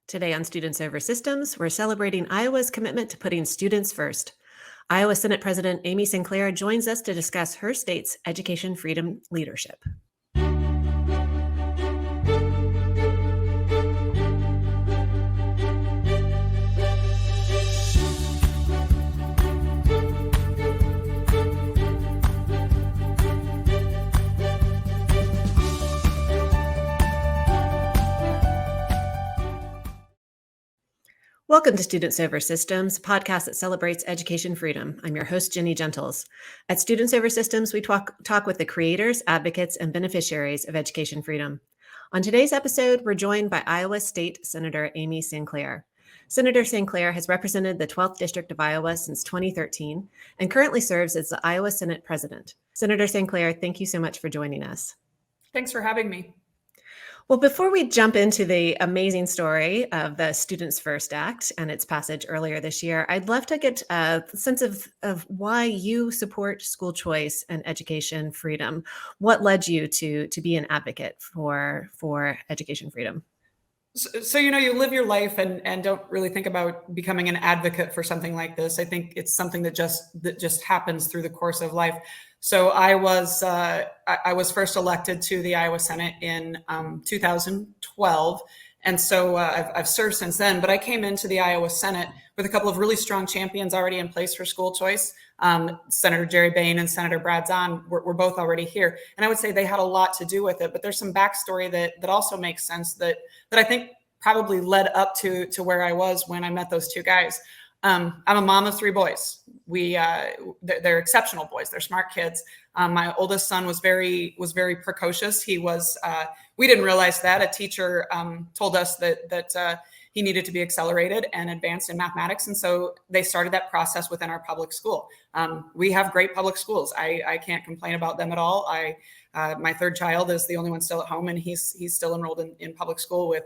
Today on Students Over Systems, we're celebrating Iowa's commitment to putting students first. Iowa Senate President Amy Sinclair joins us to discuss her state's education freedom leadership. Welcome to Students Over Systems, a podcast that celebrates education freedom. I'm your host, Jenny Gentles. At Students Over Systems, we talk with the creators, advocates, and beneficiaries of education freedom. On today's episode, we're joined by Iowa State Senator Amy Sinclair. Senator Sinclair has represented the 12th District of Iowa since 2013 and currently serves as the Iowa Senate President. Senator Sinclair, thank you so much for joining us. Thanks for having me. Well, before we jump into the amazing story of the Students First Act and its passage earlier this year, I'd love to get a sense of why you support school choice and education freedom. What led you to be an advocate for education freedom? So you live your life and don't really think about becoming an advocate for something like this. I think it's something that just happens through the course of life. So I was first elected to the Iowa Senate in 2012, and so I've served since then. But I came into the Iowa Senate with a couple of really strong champions already in place for school choice. Senator Jerry Bain and Senator Brad Zahn were both already here, and I would say they had a lot to do with it. But there's some backstory that also makes sense that I think probably led up to where I was when I met those two guys. I'm a mom of three boys. They're exceptional boys. They're smart kids. My oldest son was very precocious. We didn't realize that. A teacher told us that he needed to be accelerated and advanced in mathematics. And so they started that process within our public school. We have great public schools. I can't complain about them at all. My third child is the only one still at home, and he's still enrolled in public school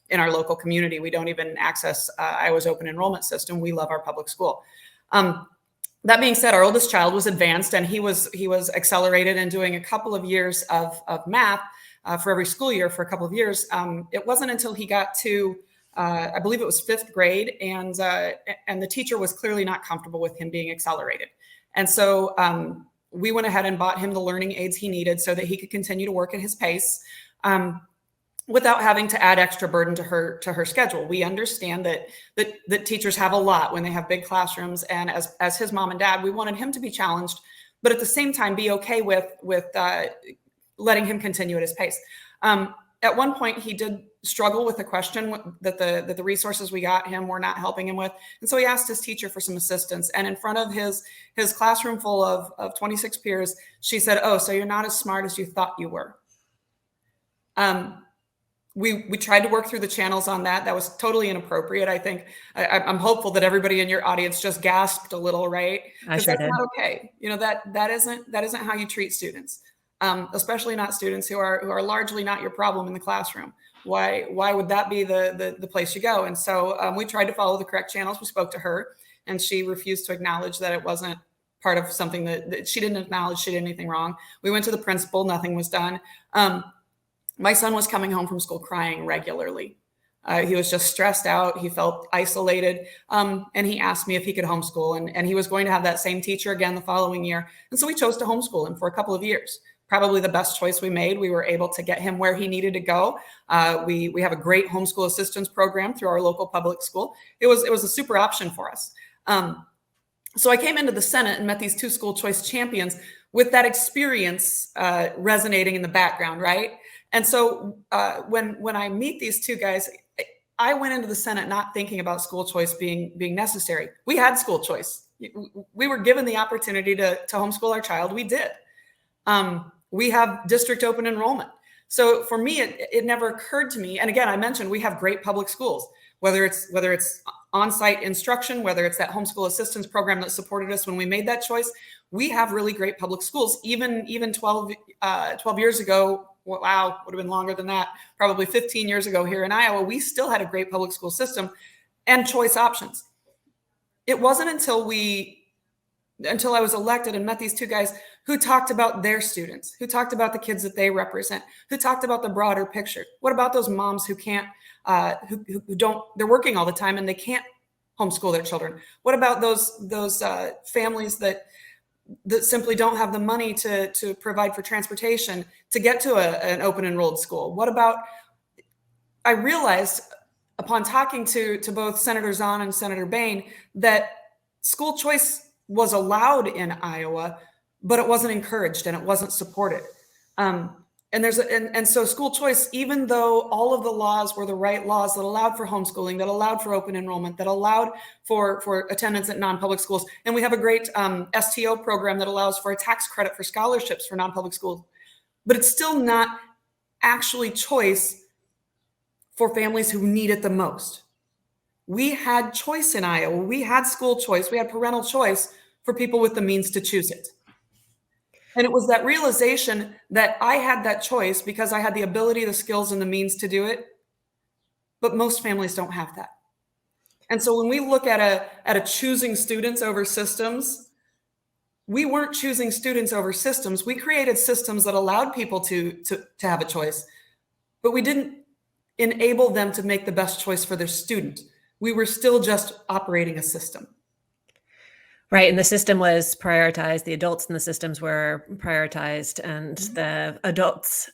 in our local community. We don't even access Iowa's open enrollment system. We love our public school. That being said, our oldest child was advanced, and he was accelerated and doing a couple of years of math for every school year for a couple of years. It wasn't until he got to I believe it was fifth grade, and the teacher was clearly not comfortable with him being accelerated, and so we went ahead and bought him the learning aids he needed so that he could continue to work at his pace without having to add extra burden to her schedule. We understand that teachers have a lot when they have big classrooms, and as his mom and dad, we wanted him to be challenged, but at the same time be okay with letting him continue at his pace. At one point, he did struggle with the question that the resources we got him were not helping him with. And so he asked his teacher for some assistance. And in front of his classroom full of 26 peers, she said, "Oh, so you're not as smart as you thought you were." We tried to work through the channels on that. That was totally inappropriate. I think I'm hopeful that everybody in your audience just gasped a little, right? Because that's not okay. That isn't how you treat students. Especially not students who are largely not your problem in the classroom. Why would that be the place you go? And so we tried to follow the correct channels. We spoke to her, and she refused to acknowledge that it wasn't part of something that she didn't acknowledge she did anything wrong. We went to the principal. Nothing was done. My son was coming home from school crying regularly. He was just stressed out. He felt isolated. And he asked me if he could homeschool. And he was going to have that same teacher again the following year. And so we chose to homeschool him for a couple of years. Probably the best choice we made. We were able to get him where he needed to go. We have a great homeschool assistance program through our local public school. It was a super option for us. So I came into the Senate and met these two school choice champions with that experience resonating in the background, right? And so when I meet these two guys, I went into the Senate not thinking about school choice being necessary. We had school choice. We were given the opportunity to homeschool our child. We did. We have district open enrollment. So for me, it never occurred to me. And again, I mentioned we have great public schools, whether it's on-site instruction, whether it's that homeschool assistance program that supported us when we made that choice. We have really great public schools. Even 12 years ago, wow, would have been longer than that, probably 15 years ago here in Iowa, we still had a great public school system and choice options. It wasn't until I was elected and met these two guys who talked about their students, who talked about the kids that they represent, who talked about the broader picture. What about those moms who can't they're working all the time and they can't homeschool their children? What about those families that simply don't have the money to provide for transportation to get to an open enrolled school? What about, I realized upon talking to both Senator Zahn and Senator Bain that school choice was allowed in Iowa, but it wasn't encouraged and it wasn't supported. And so school choice, even though all of the laws were the right laws that allowed for homeschooling, that allowed for open enrollment, that allowed for attendance at non-public schools, and we have a great STO program that allows for a tax credit for scholarships for non-public schools, but it's still not actually choice for families who need it the most. We had choice in Iowa. We had school choice. We had parental choice for people with the means to choose it. And it was that realization that I had that choice because I had the ability, the skills, and the means to do it. But most families don't have that. And so when we look at a choosing students over systems, we weren't choosing students over systems. We created systems that allowed people to have a choice, but we didn't enable them to make the best choice for their student. We were still just operating a system. Right. And the system was prioritized. The adults in the systems were prioritized, and the adults,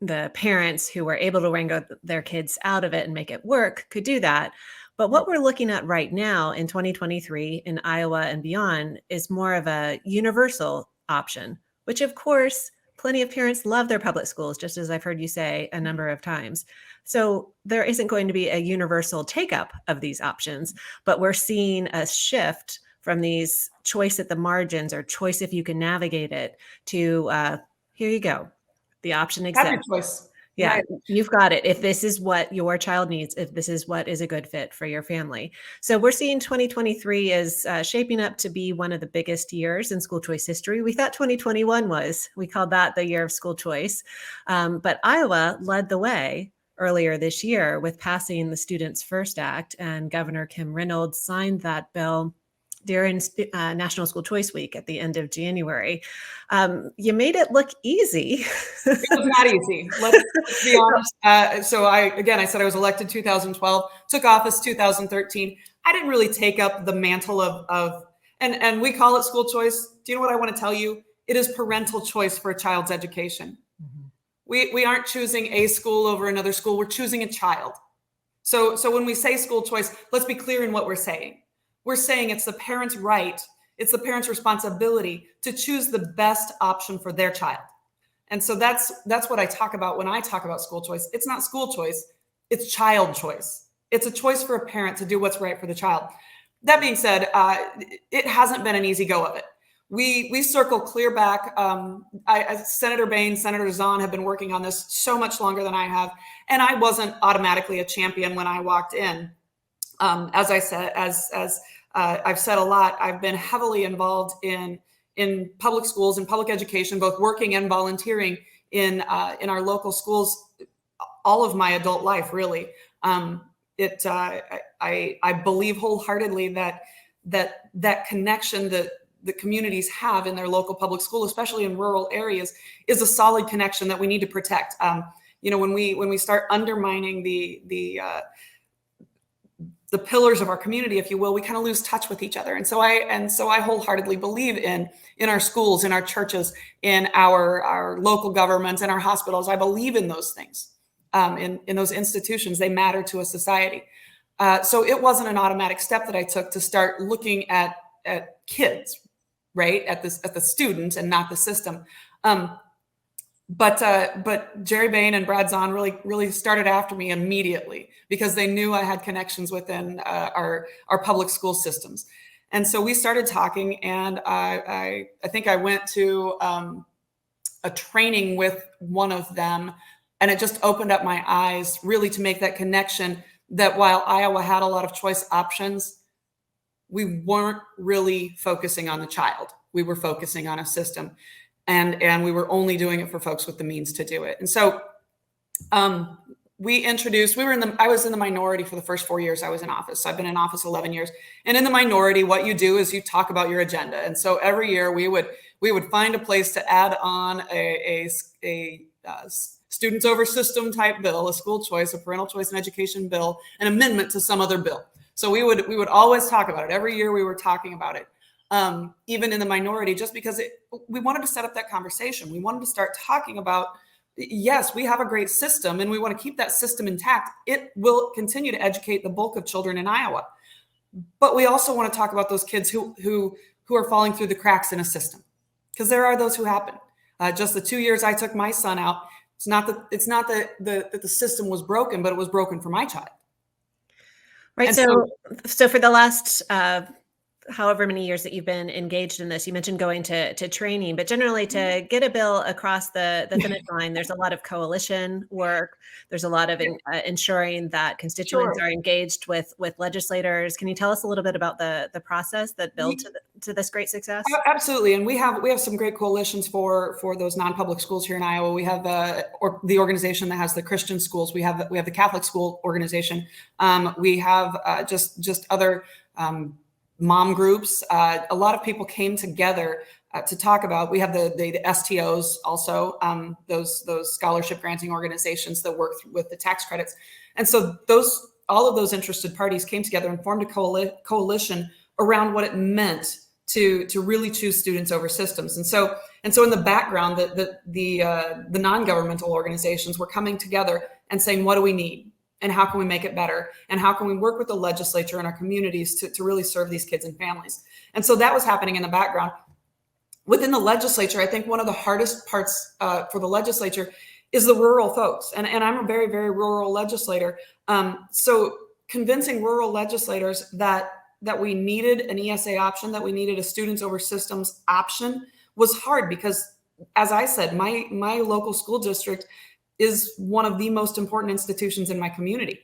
the parents who were able to wrangle their kids out of it and make it work could do that. But what we're looking at right now in 2023 in Iowa and beyond is more of a universal option, which of course, plenty of parents love their public schools, just as I've heard you say a number of times. So there isn't going to be a universal take up of these options, but we're seeing a shift from these choice at the margins or choice if you can navigate it to here you go. The option exists. Have your choice. Yeah, Right. You've got it. If this is what your child needs, if this is what is a good fit for your family. So we're seeing 2023 is shaping up to be one of the biggest years in school choice history. We thought 2021 was. We called that the year of school choice. But Iowa led the way earlier this year with passing the Students First Act, and Governor Kim Reynolds signed that bill during National School Choice Week at the end of January. You made it look easy. It was not easy. Let's be honest. So I said I was elected 2012, took office 2013. I didn't really take up the mantle of and we call it school choice. Do you know what I want to tell you? It is parental choice for a child's education. Mm-hmm. We aren't choosing a school over another school. We're choosing a child. So when we say school choice, let's be clear in what we're saying. We're saying it's the parent's right, it's the parent's responsibility to choose the best option for their child. And so that's what I talk about when I talk about school choice. It's not school choice, it's child choice. It's a choice for a parent to do what's right for the child. That being said, it hasn't been an easy go of it. We circle clear back. Senator Bain, Senator Zahn have been working on this so much longer than I have. And I wasn't automatically a champion when I walked in. As I said, as I've said a lot, I've been heavily involved in public schools and public education, both working and volunteering in our local schools all of my adult life, really. I believe wholeheartedly that connection that the communities have in their local public school, especially in rural areas, is a solid connection that we need to protect. When we start undermining the pillars of our community, if you will, we kind of lose touch with each other. And so I wholeheartedly believe in our schools, in our churches, in our local governments, in our hospitals. I believe in those things, in those institutions. They matter to a society. So it wasn't an automatic step that I took to start looking at kids, right, at the student and not the system. But Jerry Bain and Brad Zahn really started after me immediately because they knew I had connections within our public school systems. And so we started talking, and I think I went to a training with one of them, and it just opened up my eyes really to make that connection that while Iowa had a lot of choice options, we weren't really focusing on the child. We were focusing on a system. And we were only doing it for folks with the means to do it. And so I was in the minority for the first 4 years I was in office. So I've been in office 11 years. And in the minority, what you do is you talk about your agenda. And so every year we would find a place to add on a students over system type bill, a school choice, a parental choice in education bill, an amendment to some other bill. So we would always talk about it. Every year we were talking about it, even in the minority, just because we wanted to set up that conversation. We wanted to start talking about, yes, we have a great system and we want to keep that system intact. It will continue to educate the bulk of children in Iowa. But we also want to talk about those kids who are falling through the cracks in a system, because there are those who happen. Just the 2 years I took my son out, it's not that the system was broken, but it was broken for my child. Right. And So for the last however many years that you've been engaged in this, you mentioned going to training, but generally to get a bill across the finish line, there's a lot of coalition work. There's a lot of ensuring that constituents Sure. are engaged with legislators. Can you tell us a little bit about the process that built to this great success? Absolutely. And we have some great coalitions for those non-public schools here in Iowa. We have the organization that has the Christian schools. We have the Catholic school organization. We have just other mom groups. A lot of people came together to talk about. We have the STOs also, those scholarship granting organizations that work with the tax credits. And so all of those interested parties came together and formed a coalition around what it meant to really choose students over systems. And so in the background, the non-governmental organizations were coming together and saying, what do we need? And how can we make it better? And how can we work with the legislature and our communities to really serve these kids and families? And so that was happening in the background. Within the legislature, I think one of the hardest parts for the legislature is the rural folks. And I'm a very, very rural legislator. So convincing rural legislators that we needed an ESA option, that we needed a students over systems option was hard, because, as I said, my local school district is one of the most important institutions in my community.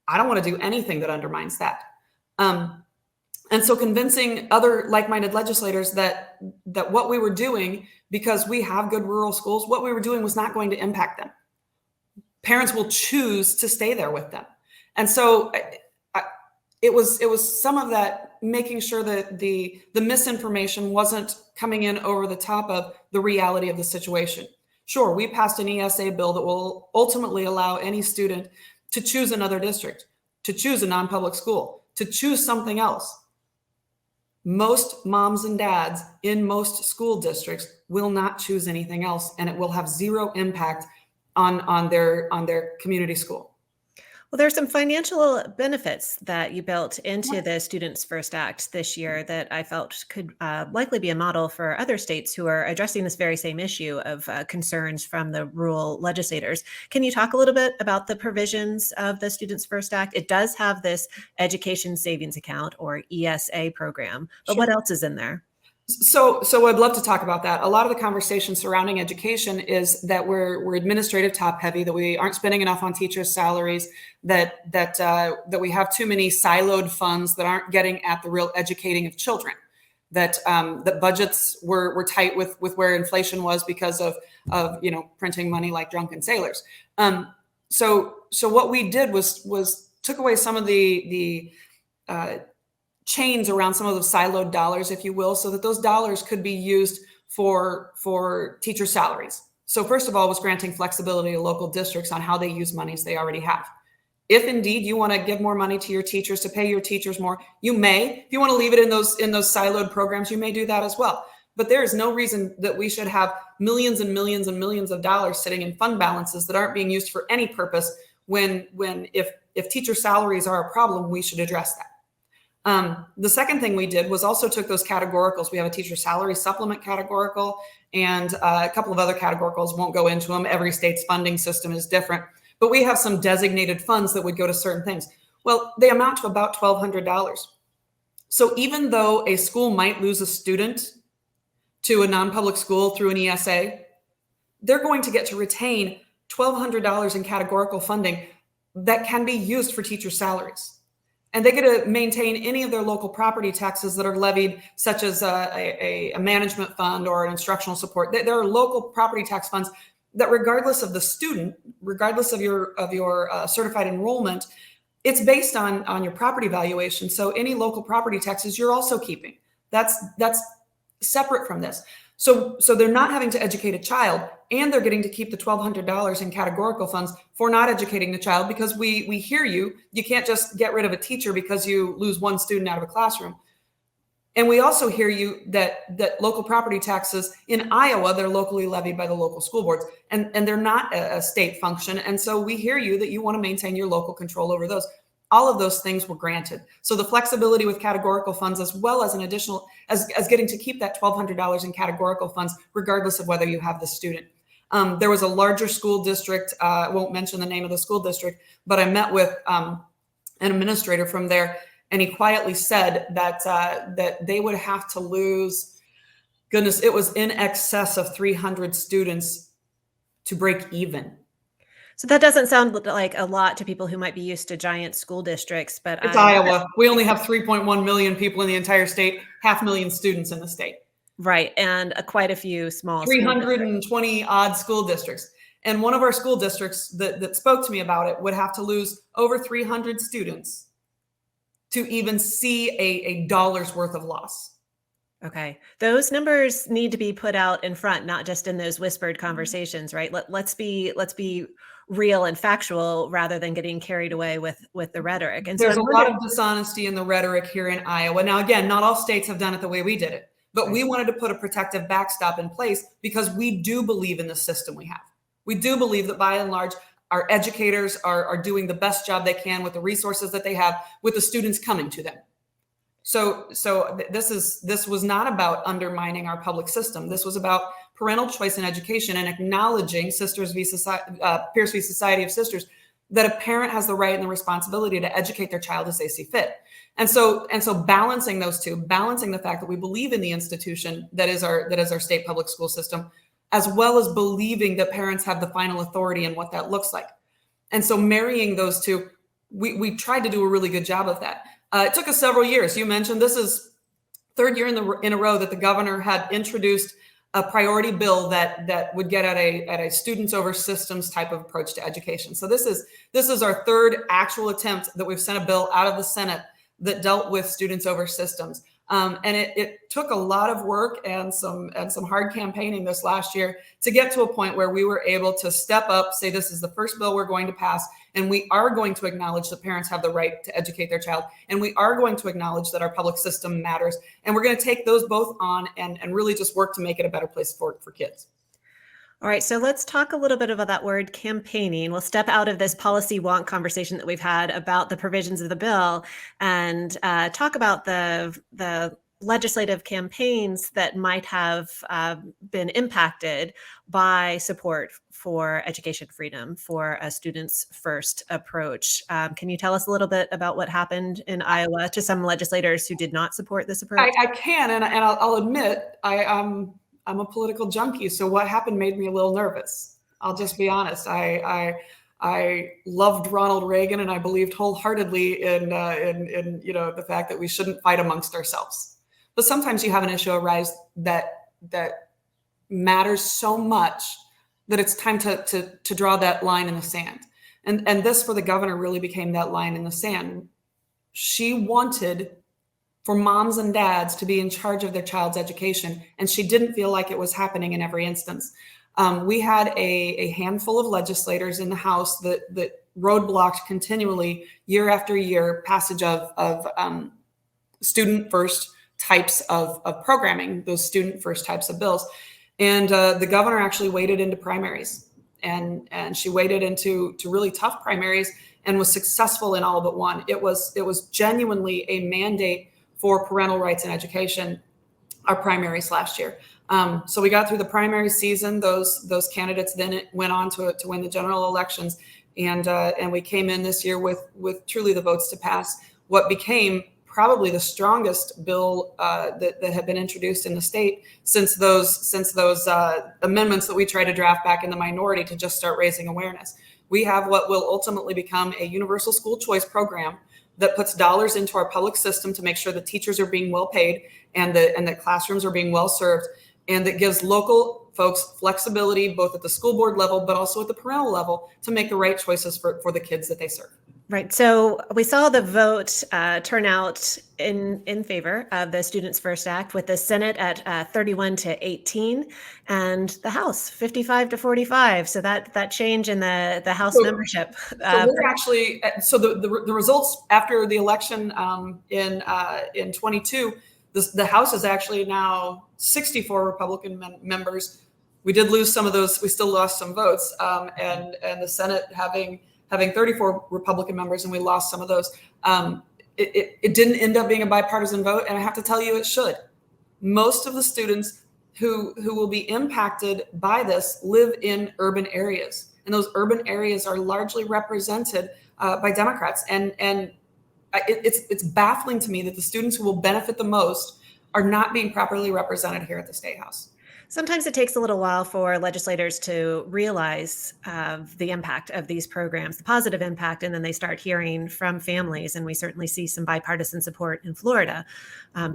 I don't want to do anything that undermines that. And so convincing other like-minded legislators that what we were doing, because we have good rural schools, what we were doing was not going to impact them. Parents will choose to stay there with them. And so it was some of that, making sure that the misinformation wasn't coming in over the top of the reality of the situation. Sure, we passed an ESA bill that will ultimately allow any student to choose another district, to choose a non-public school, to choose something else. Most moms and dads in most school districts will not choose anything else, and it will have zero impact on their community school. Well, there's some financial benefits that you built into the Students First Act this year that I felt could likely be a model for other states who are addressing this very same issue of concerns from the rural legislators. Can you talk a little bit about the provisions of the Students First Act? It does have this education savings account, or ESA program, but what else is in there? So I'd love to talk about that. A lot of the conversation surrounding education is that we're administrative top heavy, that we aren't spending enough on teachers' salaries, that we have too many siloed funds that aren't getting at the real educating of children, that budgets were tight with where inflation was because of printing money like drunken sailors. So what we did was took away some of the chains around some of those siloed dollars, if you will, so that those dollars could be used for teacher salaries. So first of all, was granting flexibility to local districts on how they use monies they already have. If indeed you want to give more money to your teachers, to pay your teachers more, you may. If you want to leave it in those siloed programs, you may do that as well. But there is no reason that we should have millions and millions and millions of dollars sitting in fund balances that aren't being used for any purpose, when if teacher salaries are a problem, we should address that. The second thing we did was also took those categoricals. We have a teacher salary supplement categorical and a couple of other categoricals. Won't go into them. Every state's funding system is different, but we have some designated funds that would go to certain things. Well, they amount to about $1,200. So even though a school might lose a student to a non-public school through an ESA, they're going to get to retain $1,200 in categorical funding that can be used for teacher salaries. And they get to maintain any of their local property taxes that are levied, such as a management fund or an instructional support. There are local property tax funds that, regardless of the student, regardless of your certified enrollment, it's based on your property valuation. So any local property taxes you're also keeping. That's separate from this. So they're not having to educate a child, and they're getting to keep the $1,200 in categorical funds for not educating the child, because we hear you. You can't just get rid of a teacher because you lose one student out of a classroom. And we also hear you that local property taxes in Iowa, they're locally levied by the local school boards, and they're not a state function. And so we hear you that you want to maintain your local control over those. All of those things were granted. So the flexibility with categorical funds, as well as an additional, as getting to keep that $1,200 in categorical funds, regardless of whether you have the student. There was a larger school district. I won't mention the name of the school district, but I met with an administrator from there, and he quietly said that they would have to lose, goodness, it was in excess of 300 students to break even. So that doesn't sound like a lot to people who might be used to giant school districts, but it's Iowa. We only have 3.1 million people in the entire state, 500,000 students in the state. Right, and quite a few small 320 odd school districts. And one of our school districts that spoke to me about it would have to lose over 300 students to even see a dollar's worth of loss. Okay. Those numbers need to be put out in front, not just in those whispered conversations, right? Let's be real and factual rather than getting carried away with the rhetoric. And there's a lot of dishonesty in the rhetoric here in Iowa. Now, again, not all states have done it the way we did it, but we wanted to put a protective backstop in place because we do believe in the system we have. We do believe that by and large, our educators are doing the best job they can with the resources that they have, with the students coming to them. So this was not about undermining our public system. This was about parental choice in education and acknowledging Pierce v. Society of Sisters, that a parent has the right and the responsibility to educate their child as they see fit. And so balancing those two, balancing the fact that we believe in the institution that is our state public school system, as well as believing that parents have the final authority in what that looks like. And so marrying those two, we tried to do a really good job of that. It took us several years. You mentioned this is third year in a row that the governor had introduced a priority bill that would get at a students over systems type of approach to education. So this is our third actual attempt that we've sent a bill out of the Senate that dealt with students over systems. And it took a lot of work and some hard campaigning this last year to get to a point where we were able to step up, say this is the first bill we're going to pass, and we are going to acknowledge that parents have the right to educate their child, and we are going to acknowledge that our public system matters, and we're going to take those both on and really just work to make it a better place for kids. All right, so let's talk a little bit about that word campaigning. We'll step out of this policy wonk conversation that we've had about the provisions of the bill and talk about the legislative campaigns that might have been impacted by support for education freedom, for a students first approach. Can you tell us a little bit about what happened in Iowa to some legislators who did not support this approach? I can, and I'll admit, I'm a political junkie, so what happened made me a little nervous. I'll just be honest. I loved Ronald Reagan, and I believed wholeheartedly in the fact that we shouldn't fight amongst ourselves. But sometimes you have an issue arise that matters so much that it's time to draw that line in the sand. And this for the governor really became that line in the sand. She wanted for moms and dads to be in charge of their child's education, and she didn't feel like it was happening in every instance. We had a handful of legislators in the House that roadblocked continually year after year passage of student first types of programming, those student first types of bills. And the governor actually waded into primaries, and she waded into really tough primaries and was successful in all but one. It was genuinely a mandate for parental rights in education, our primaries last year. So we got through the primary season. Those candidates then went on to win the general elections, and we came in this year with truly the votes to pass what became probably the strongest bill that had been introduced in the state since those amendments that we tried to draft back in the minority to just start raising awareness. We have what will ultimately become a universal school choice program that puts dollars into our public system to make sure that teachers are being well paid and that classrooms are being well served, and that gives local folks flexibility both at the school board level but also at the parental level to make the right choices for the kids that they serve. Right. So we saw the vote turnout in favor of the Students First Act, with the Senate at 31 to 18 and the House 55 to 45. So that change in the House So, membership. so we're actually, so the results after the election in 22, the House is actually now 64 Republican members. We did lose some of those. We still lost some votes, and the Senate having 34 Republican members, and we lost some of those. It didn't end up being a bipartisan vote, and I have to tell you, it should. Most of the students who will be impacted by this live in urban areas, and those urban areas are largely represented by Democrats. And it's baffling to me that the students who will benefit the most are not being properly represented here at the State House. Sometimes it takes a little while for legislators to realize the impact of these programs, the positive impact, and then they start hearing from families. And we certainly see some bipartisan support in Florida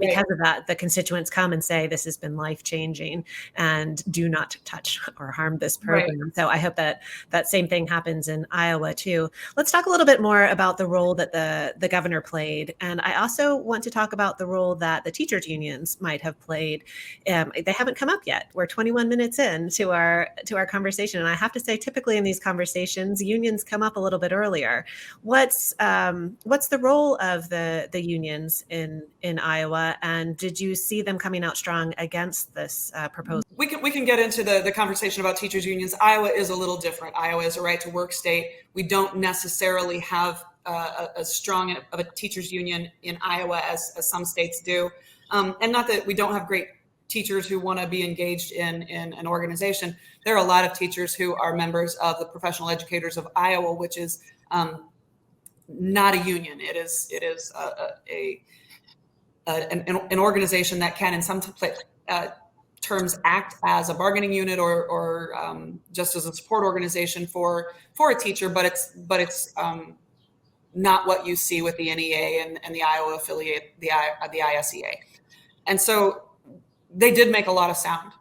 because of that. The constituents come and say, this has been life-changing and do not touch or harm this program. Right. So I hope that that same thing happens in Iowa too. Let's talk a little bit more about the role that the governor played. And I also want to talk about the role that the teachers unions might have played. They haven't come up yet. We're 21 minutes in to our conversation, and I have to say, typically in these conversations, unions come up a little bit earlier. What's the role of the unions in Iowa, and did you see them coming out strong against this proposal? We can get into the conversation about teachers unions. Iowa is a little different. Iowa is a right to work state. We don't necessarily have a strong of a teachers union in Iowa as some states do, and not that we don't have great teachers who want to be engaged in an organization. There are a lot of teachers who are members of the Professional Educators of Iowa, which is not a union. It is an organization that can, in some terms, act as a bargaining unit or just as a support organization for a teacher, but it's not what you see with the NEA and the Iowa affiliate, the ISEA. And so they did make a lot of sound.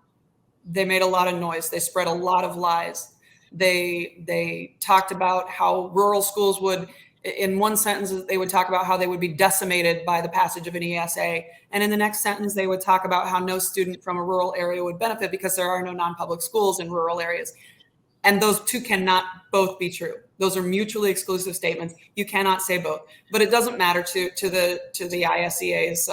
They made a lot of noise. They spread a lot of lies. They talked about how rural schools would, in one sentence, they would talk about how they would be decimated by the passage of an ESA. And in the next sentence, they would talk about how no student from a rural area would benefit because there are no non-public schools in rural areas. And those two cannot both be true. Those are mutually exclusive statements. You cannot say both. But it doesn't matter to the ISEA's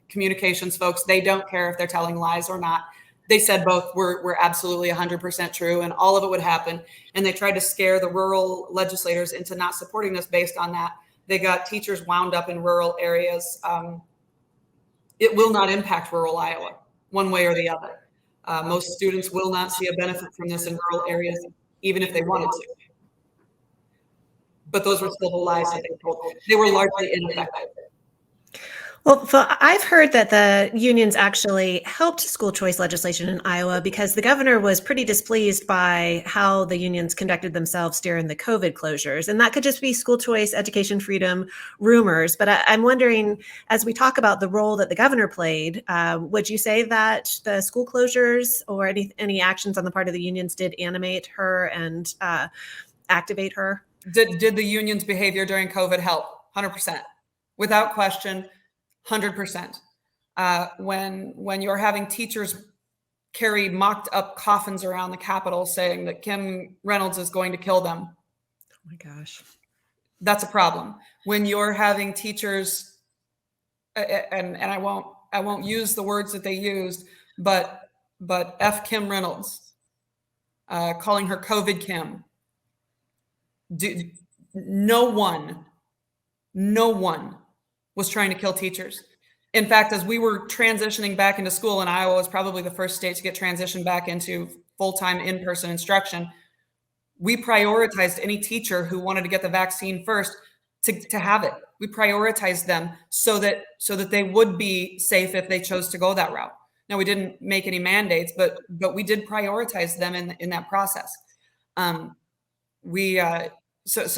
communications folks. They don't care if they're telling lies or not. They said both were absolutely 100% true, and all of it would happen. And they tried to scare the rural legislators into not supporting this based on that. They got teachers wound up in rural areas. It will not impact rural Iowa one way or the other. Most students will not see a benefit from this in rural areas, even if they wanted to. But those were still the lies that they told. They were largely ineffective. Well, I've heard that the unions actually helped school choice legislation in Iowa because the governor was pretty displeased by how the unions conducted themselves during the COVID closures. And that could just be school choice, education freedom rumors. But I'm wondering, as we talk about the role that the governor played, would you say that the school closures or any actions on the part of the unions did animate her and activate her? Did the union's behavior during COVID help? 100%. Without question. 100%. When you're having teachers carry mocked up coffins around the Capitol saying that Kim Reynolds is going to kill them. Oh my gosh. That's a problem. When you're having teachers, and I won't use the words that they used, but F Kim Reynolds, calling her COVID Kim. No one was trying to kill teachers. In fact, as we were transitioning back into school, and Iowa was probably the first state to get transitioned back into full-time in-person instruction, we prioritized any teacher who wanted to get the vaccine first to have it. We prioritized them so that they would be safe if they chose to go that route. Now, we didn't make any mandates, but we did prioritize them in that process. So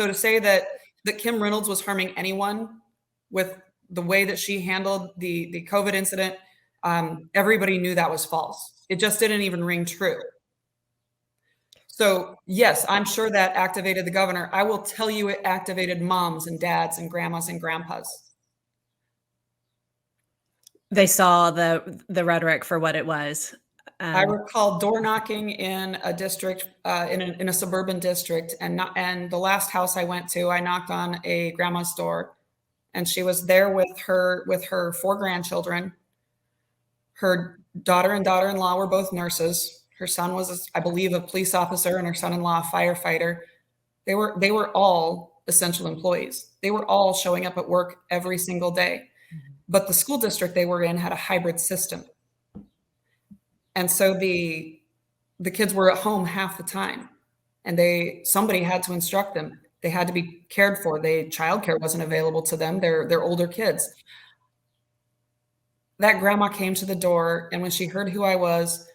to say that Kim Reynolds was harming anyone with the way that she handled the COVID incident, everybody knew that was false. It just didn't even ring true. So yes, I'm sure that activated the governor. I will tell you it activated moms and dads and grandmas and grandpas. They saw the rhetoric for what it was. I recall door knocking in a district, in a suburban district, and the last house I went to, I knocked on a grandma's door, and she was there with her 4 grandchildren. Her daughter and daughter-in-law were both nurses. Her son was, I believe, a police officer, and her son-in-law a firefighter. They were all essential employees. They were all showing up at work every single day. But the school district they were in had a hybrid system. And so the kids were at home half the time, and somebody had to instruct them. They had to be cared for. Childcare wasn't available to them. They're older kids. That grandma came to the door, and when she heard who I was,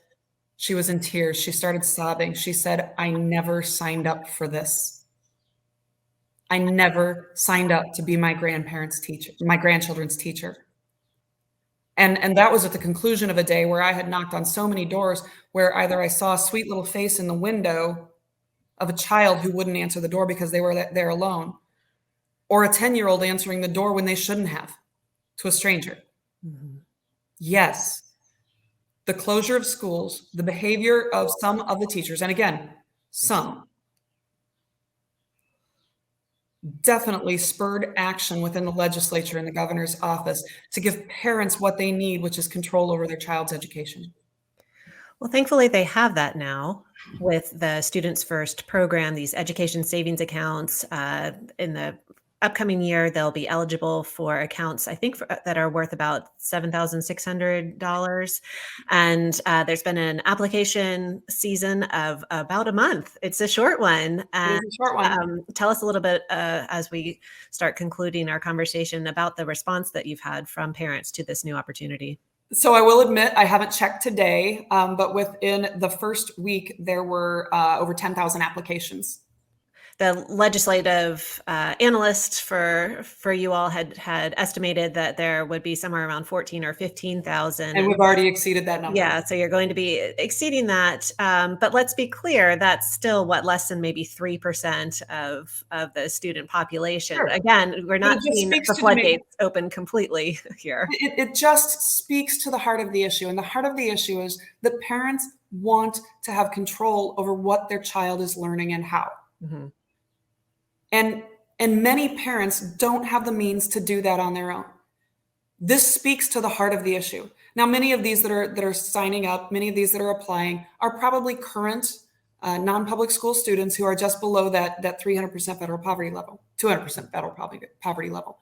she was in tears. She started sobbing. She said, "I never signed up for this. I never signed up to be my grandchildren's teacher." And that was at the conclusion of a day where I had knocked on so many doors where either I saw a sweet little face in the window of a child who wouldn't answer the door because they were there alone, or a 10-year-old answering the door when they shouldn't have, to a stranger. Mm-hmm. Yes, the closure of schools, the behavior of some of the teachers, and again, some, definitely spurred action within the legislature and the governor's office to give parents what they need, which is control over their child's education. Well, thankfully, they have that now with the Students First program, these education savings accounts. In the upcoming year, they'll be eligible for accounts, I think, that are worth about $7,600. And there's been an application season of about a month. It's a short one. And It is a short one. Tell us a little bit as we start concluding our conversation about the response that you've had from parents to this new opportunity. So I will admit, I haven't checked today, but within the first week, there were over 10,000 applications. The legislative analyst for you all had estimated that there would be somewhere around 14 or 15,000. And we've already exceeded that number. Yeah, so you're going to be exceeding that. But let's be clear, that's still less than maybe 3% of the student population. Sure. Again, we're not seeing the floodgates open completely here. It just speaks to the heart of the issue. And the heart of the issue is that parents want to have control over what their child is learning and how. Mm-hmm. And many parents don't have the means to do that on their own. This speaks to the heart of the issue. Now, many of these that are signing up, many of these that are applying are probably current non-public school students who are just below that 300% federal poverty level, 200% federal poverty level.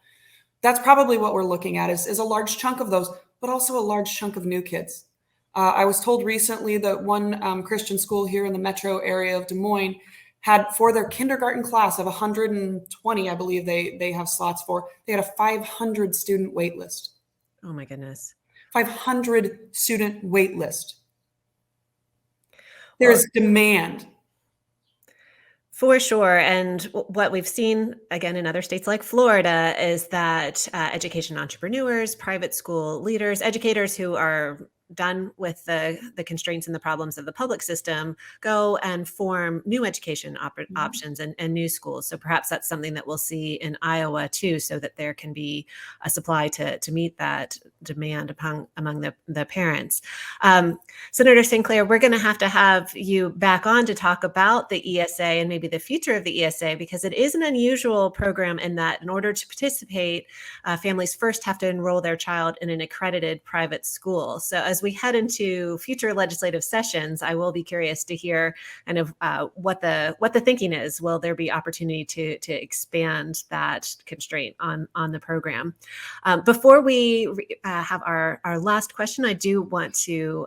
That's probably what we're looking at is a large chunk of those, but also a large chunk of new kids. I was told recently that one Christian school here in the metro area of Des Moines had, for their kindergarten class of 120, I believe they have slots for, they had a 500 student wait list. Oh my goodness. 500 student wait list. There's demand. For sure. And what we've seen, again, in other states like Florida, is that education entrepreneurs, private school leaders, educators who are done with the constraints and the problems of the public system go and form new education options and new schools. So perhaps that's something that we'll see in Iowa too, so that there can be a supply to meet that demand among the parents. Senator Sinclair, we're going to have you back on to talk about the ESA and maybe the future of the ESA, because it is an unusual program in that in order to participate, families first have to enroll their child in an accredited private school. So as we head into future legislative sessions, I will be curious to hear kind of what the thinking is. Will there be opportunity to expand that constraint on the program? Before we have our last question, I do want to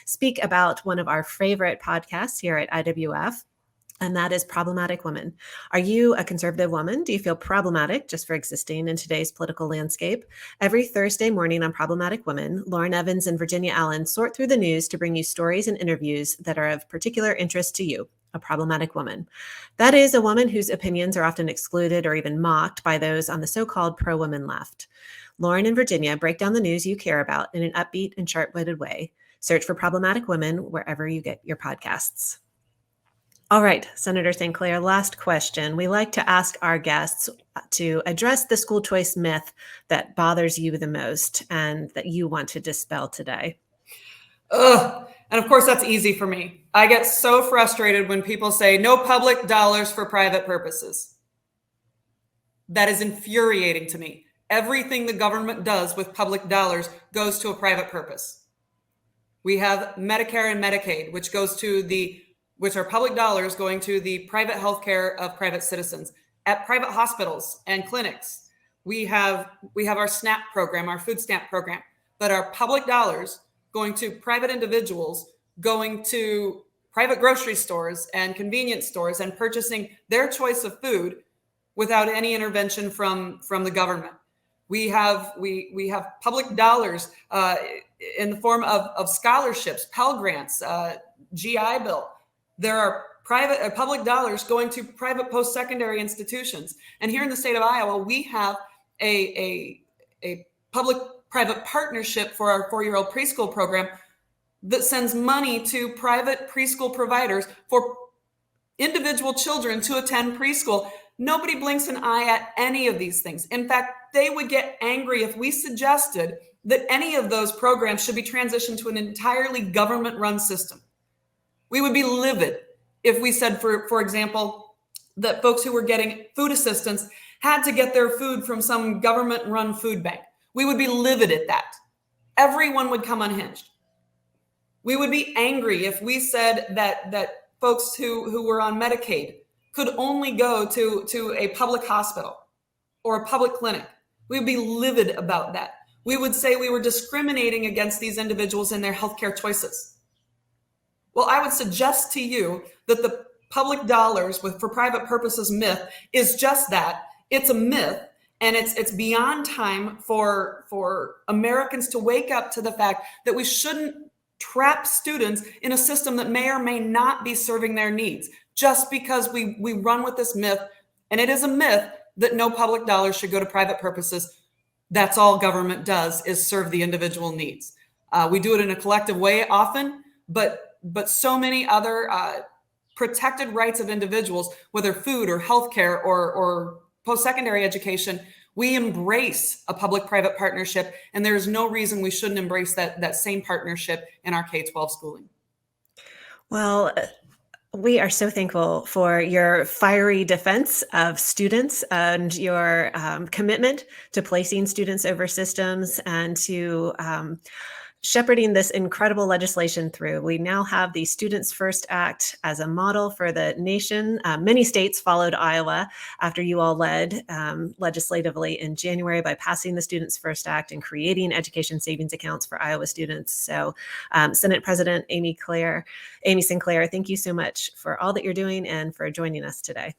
speak about one of our favorite podcasts here at IWF. And that is Problematic Women. Are you a conservative woman? Do you feel problematic just for existing in today's political landscape? Every Thursday morning on Problematic Women, Lauren Evans and Virginia Allen sort through the news to bring you stories and interviews that are of particular interest to you, a problematic woman. That is a woman whose opinions are often excluded or even mocked by those on the so-called pro-women left. Lauren and Virginia break down the news you care about in an upbeat and sharp-witted way. Search for Problematic Women wherever you get your podcasts. All right, Senator Sinclair, last question. We like to ask our guests to address the school choice myth that bothers you the most and that you want to dispel today. Ugh. And of course, that's easy for me. I get so frustrated when people say no public dollars for private purposes. That is infuriating to me. Everything the government does with public dollars goes to a private purpose. We have Medicare and Medicaid, which are public dollars going to the private health care of private citizens at private hospitals and clinics. We have our SNAP program, our food stamp program, that are public dollars going to private individuals, going to private grocery stores and convenience stores and purchasing their choice of food without any intervention from the government. We have public dollars in the form of scholarships, Pell Grants, GI Bill. There are public dollars going to private post-secondary institutions. And here in the state of Iowa, we have a public-private partnership for our 4-year-old preschool program that sends money to private preschool providers for individual children to attend preschool. Nobody blinks an eye at any of these things. In fact, they would get angry if we suggested that any of those programs should be transitioned to an entirely government-run system. We would be livid if we said, for example, that folks who were getting food assistance had to get their food from some government-run food bank. We would be livid at that. Everyone would come unhinged. We would be angry if we said that folks who were on Medicaid could only go to a public hospital or a public clinic. We would be livid about that. We would say we were discriminating against these individuals in their healthcare choices. Well, I would suggest to you that the public dollars for private purposes myth is just that. It's a myth, and it's beyond time for Americans to wake up to the fact that we shouldn't trap students in a system that may or may not be serving their needs just because we run with this myth. And it is a myth that no public dollars should go to private purposes. That's all government does, is serve the individual needs. We do it in a collective way often, but so many other protected rights of individuals, whether food or healthcare or post-secondary education, we embrace a public-private partnership, and there's no reason we shouldn't embrace that same partnership in our K-12 schooling. Well, we are so thankful for your fiery defense of students and your commitment to placing students over systems and to shepherding this incredible legislation through. We now have the Students First Act as a model for the nation. Many states followed Iowa after you all led legislatively in January by passing the Students First Act and creating education savings accounts for Iowa students. So Senate President Amy Sinclair, thank you so much for all that you're doing and for joining us today.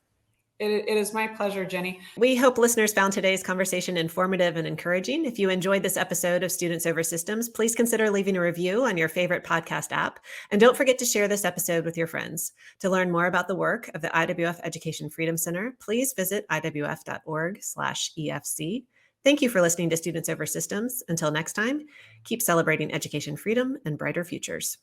It is my pleasure, Jenny. We hope listeners found today's conversation informative and encouraging. If you enjoyed this episode of Students Over Systems, please consider leaving a review on your favorite podcast app. And don't forget to share this episode with your friends. To learn more about the work of the IWF Education Freedom Center, please visit iwf.org/EFC. Thank you for listening to Students Over Systems. Until next time, keep celebrating education freedom and brighter futures.